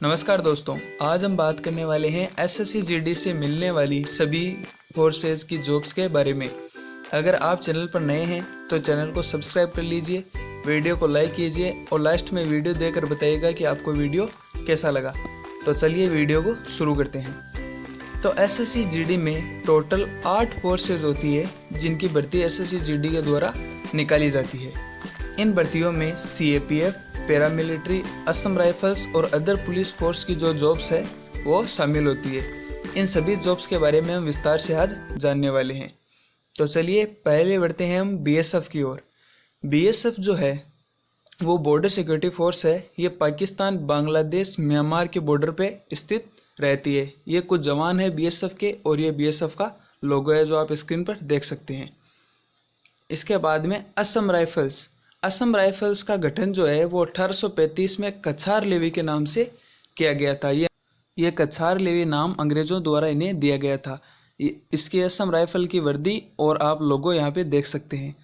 नमस्कार दोस्तों, आज हम बात करने वाले हैं एसएससी जीडी से मिलने वाली सभी फोर्सेज की जॉब्स के बारे में। अगर आप चैनल पर नए हैं तो चैनल को सब्सक्राइब कर लीजिए, वीडियो को लाइक कीजिए और लास्ट में वीडियो देकर बताइएगा कि आपको वीडियो कैसा लगा। तो चलिए वीडियो को शुरू करते हैं। तो एसएससी जीडी में टोटल 8 फोर्सेज होती है जिनकी भर्ती एसएससी जीडी के द्वारा निकाली जाती है। इन भर्तियों में सीएपीएफ, पैरामिलिट्री, असम राइफल्स और अदर पुलिस फोर्स की जो जॉब्स है वो शामिल होती है। इन सभी जॉब्स के बारे में हम विस्तार से आज जानने वाले हैं। तो चलिए पहले बढ़ते हैं हम बीएसएफ की ओर। बीएसएफ जो है वो बॉर्डर सिक्योरिटी फोर्स है। ये पाकिस्तान, बांग्लादेश, म्यांमार के बॉर्डर पे स्थित रहती है। ये कुछ जवान है बीएसएफ के और ये बीएसएफ का लोगो है जो आप स्क्रीन पर देख सकते हैं। इसके बाद में असम राइफल्स। असम राइफल्स का गठन जो है वो 1835 में कछार लेवी के नाम से किया गया था। ये कछार लेवी नाम अंग्रेजों द्वारा इन्हें दिया गया था। इसकी असम राइफल की वर्दी और आप लोगो यहाँ पे देख सकते हैं।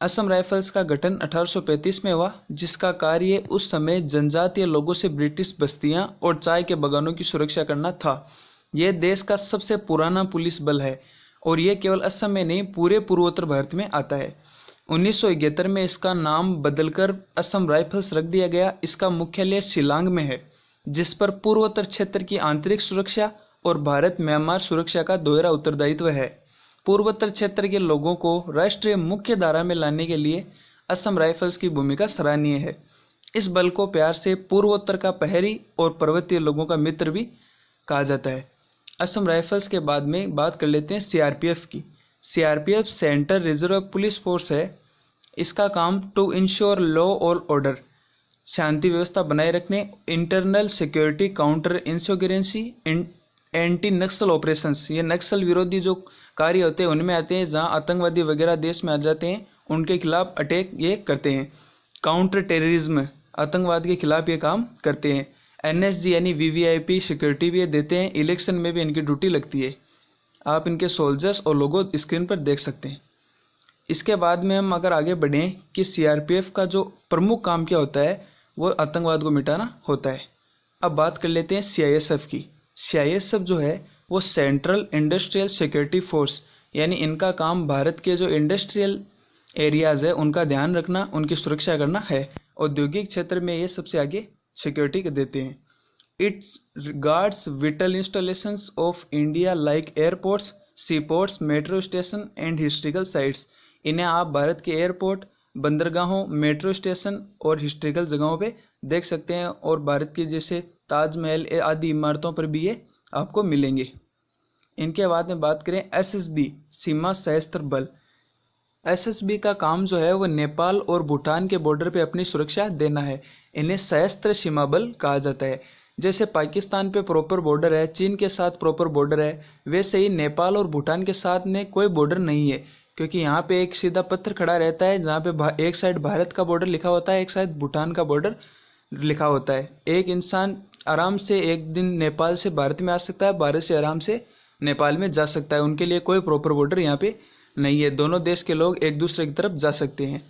असम राइफल्स का गठन 1835 में हुआ, जिसका कार्य उस समय जनजातीय लोगों से ब्रिटिश बस्तियां और चाय के बागानों की सुरक्षा करना था। यह देश का सबसे पुराना पुलिस बल है और यह केवल असम में नहीं पूरे पूर्वोत्तर भारत में आता है। 1971 में इसका नाम बदलकर असम राइफल्स रख दिया गया। इसका मुख्यालय शिलांग में है, जिस पर पूर्वोत्तर क्षेत्र की आंतरिक सुरक्षा और भारत म्यांमार सुरक्षा का दोहरा उत्तरदायित्व है। पूर्वोत्तर क्षेत्र के लोगों को राष्ट्रीय मुख्य धारा में लाने के लिए असम राइफल्स की भूमिका सराहनीय है। इस बल को प्यार से पूर्वोत्तर का प्रहरी और पर्वतीय लोगों का मित्र भी कहा जाता है। असम राइफल्स के बाद में बात कर लेते हैं सीआरपीएफ की। CRPF central reserve police force है। इसका काम टू इंश्योर लॉ और ऑर्डर, शांति व्यवस्था बनाए रखने, internal security, counter insurgency, anti Naxal operations, ये नक्सल विरोधी जो कार्य होते हैं उनमें आते हैं। जहां आतंकवादी वगैरह देश में आ जाते हैं उनके खिलाफ अटैक ये करते हैं। काउंटर टेररिज्म, आतंकवाद के खिलाफ ये काम करते हैं। एनएसजी यानी वीवीआईपी सिक्योरिटी भी ये देते हैं। इलेक्शन में भी इनकी ड्यूटी लगती है। आप इनके सोल्जर्स और लोगो स्क्रीन पर देख सकते हैं। इसके बाद में हम अगर आगे बढ़ें कि सीआरपीएफ का जो प्रमुख काम क्या होता है वो आतंकवाद को मिटाना होता है। अब बात कर लेते हैं सीआईएसएफ की। सीआईएसएफ जो है वो सेंट्रल इंडस्ट्रियल सिक्योरिटी फोर्स, यानी इनका काम भारत के जो इंडस्ट्रियल एरियाज़ है उनका ध्यान रखना, उनकी सुरक्षा करना है। औद्योगिक क्षेत्र में ये सबसे आगे सिक्योरिटी देते हैं। It guards vital installations of India like airports, seaports, metro station and historical sites. इन्हें आप भारत के एयरपोर्ट, बंदरगाहों, मेट्रो स्टेशन और हिस्ट्रिकल जगहों पे देख सकते हैं और भारत के जैसे ताजमहल आदि इमारतों पर भी ये आपको मिलेंगे। इनके बाद में बात करें एसएसबी, सीमा सशस्त्र बल। एसएसबी का काम जो है वो नेपाल और भूटान के बॉर्डर पे अपनी सुरक्षा देना है। इन्हें सशस्त्र सीमा बल कहा जाता है। जैसे पाकिस्तान पे प्रॉपर बॉर्डर है, चीन के साथ प्रॉपर बॉर्डर है, वैसे ही नेपाल और भूटान के साथ में कोई बॉर्डर नहीं है, क्योंकि यहाँ पे एक सीधा पत्थर खड़ा रहता है जहाँ पे एक साइड भारत का बॉर्डर लिखा होता है, एक साइड भूटान का बॉर्डर लिखा होता है। एक इंसान आराम से एक दिन नेपाल से भारत में आ सकता है, भारत से आराम से नेपाल में जा सकता है। उनके लिए कोई प्रॉपर बॉर्डर यहाँ पे नहीं है। दोनों देश के लोग एक दूसरे की तरफ जा सकते हैं,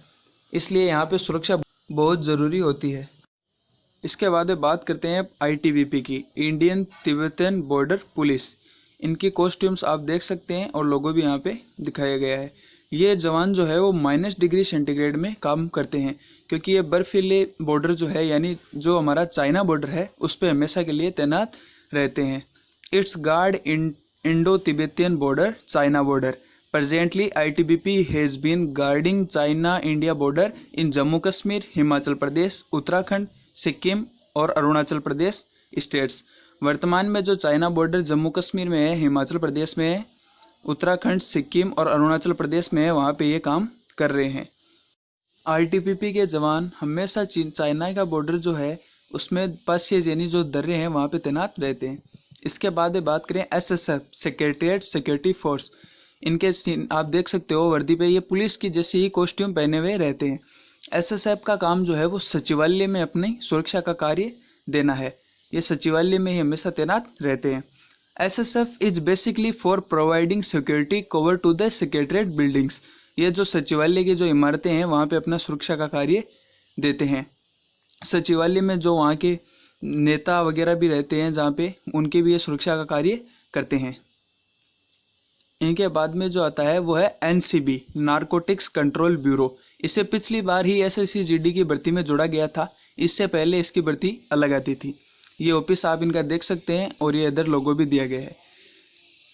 इसलिए यहाँ पे सुरक्षा बहुत ज़रूरी होती है। इसके बाद बात करते हैं आईटीबीपी की, इंडियन तिब्बतन बॉर्डर पुलिस। इनकी कॉस्ट्यूम्स आप देख सकते हैं और लोगो भी यहाँ पे दिखाया गया है। ये जवान जो है वो -डिग्री सेंटीग्रेड में काम करते हैं, क्योंकि ये बर्फीले बॉर्डर जो है यानी जो हमारा चाइना बॉर्डर है उस पर हमेशा के लिए तैनात रहते हैं। It's guard Indo Tibetan border, China border. Presently, ITBP has been guarding China-India border in Jammu Kashmir, Himachal Pradesh, Uttarakhand, Sikkim और अरुणाचल प्रदेश स्टेट्स। वर्तमान में जो चाइना बॉर्डर जम्मू कश्मीर में है, हिमाचल प्रदेश में है, उत्तराखंड, सिक्किम और अरुणाचल प्रदेश में है, वहाँ पे ये काम कर रहे हैं। ITBP के जवान हमेशा चाइना का बॉर्डर जो है उसमें पासिएज यानी जो दर्रे हैं वहाँ पे तैनात रहते हैं। इसके बाद बात करें एसएसएफ, सेक्रेटरीट सिक्योरिटी फोर्स। इनके आप देख सकते हो वर्दी पे ये पुलिस की जैसी ही कॉस्ट्यूम पहने हुए रहते हैं। एसएसएफ का काम जो है वो सचिवालय में अपनी सुरक्षा का कार्य देना है। ये सचिवालय में ही हमेशा तैनात रहते हैं। SSF is basically for providing security cover to the secretariat buildings. ये जो सचिवालय की जो इमारतें हैं वहाँ पे अपना सुरक्षा का कार्य देते हैं। सचिवालय में जो वहाँ के नेता वगैरह भी रहते हैं जहाँ पे उनके भी ये सुरक्षा का कार्य करते हैं। इनके बाद में जो आता है वो है एनसीबी, नारकोटिक्स कंट्रोल ब्यूरो। इसे पिछली बार ही एसएससी जीडी की भर्ती में जोड़ा गया था, इससे पहले इसकी भर्ती अलग आती थी। ये ऑफिस आप इनका देख सकते हैं और ये इधर लोगो भी दिया गया है।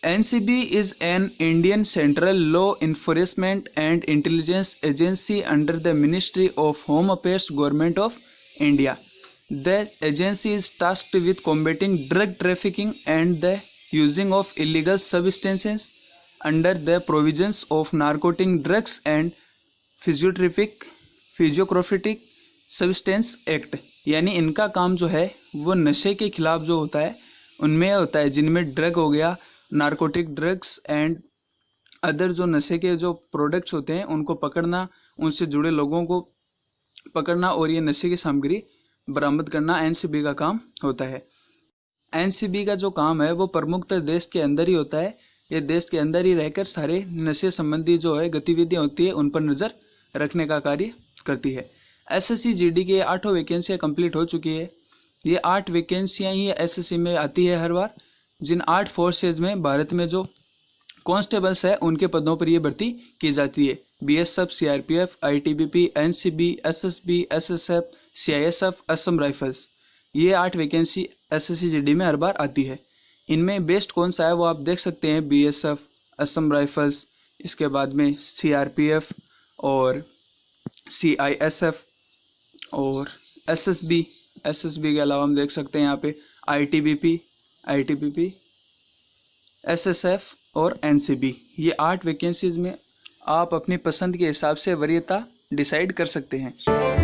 NCB is an Indian Central Law Enforcement and Intelligence Agency under the Ministry of Home Affairs, Government of India. The agency is tasked with combating drug trafficking and the using of illegal substances under the provisions of Narcotic Drugs and Physiotrophic Substance Act। यानी इनका काम जो है वो नशे के खिलाफ जो होता है उनमें होता है, जिनमें ड्रग हो गया, नारकोटिक ड्रग्स एंड अदर जो नशे के जो प्रोडक्ट्स होते हैं उनको पकड़ना, उनसे जुड़े लोगों को पकड़ना और ये नशे की सामग्री बरामद करना एनसीबी का काम होता है। एनसीबी का जो काम है वो प्रमुखतः देश के अंदर ही होता है। ये देश के अंदर ही रहकर सारे नशे संबंधी जो है गतिविधियाँ होती है उन पर नज़र रखने का कार्य करती है। एसएससी जीडी की 8 वैकेंसियाँ कंप्लीट हो चुकी है। ये 8 वैकेंसियाँ ही एसएससी में आती है हर बार। जिन 8 फोर्सेज में भारत में जो कांस्टेबल्स है उनके पदों पर ये भर्ती की जाती है। BSF, CRPF, ITBP, NCB, SSB, SSF, CISF, Assam rifles, ये 8 वैकेंसी एसएससी जीडी में हर बार आती है। इनमें बेस्ट कौन सा है वो आप देख सकते हैं, बीएसएफ, असम राइफल्स, इसके बाद में सीआरपीएफ और सीआईएसएफ और एसएसबी के अलावा हम देख सकते हैं यहाँ पे आईटीबीपी, एसएसएफ और एनसीबी। ये 8 वैकेंसीज में आप अपनी पसंद के हिसाब से वरीयता डिसाइड कर सकते हैं।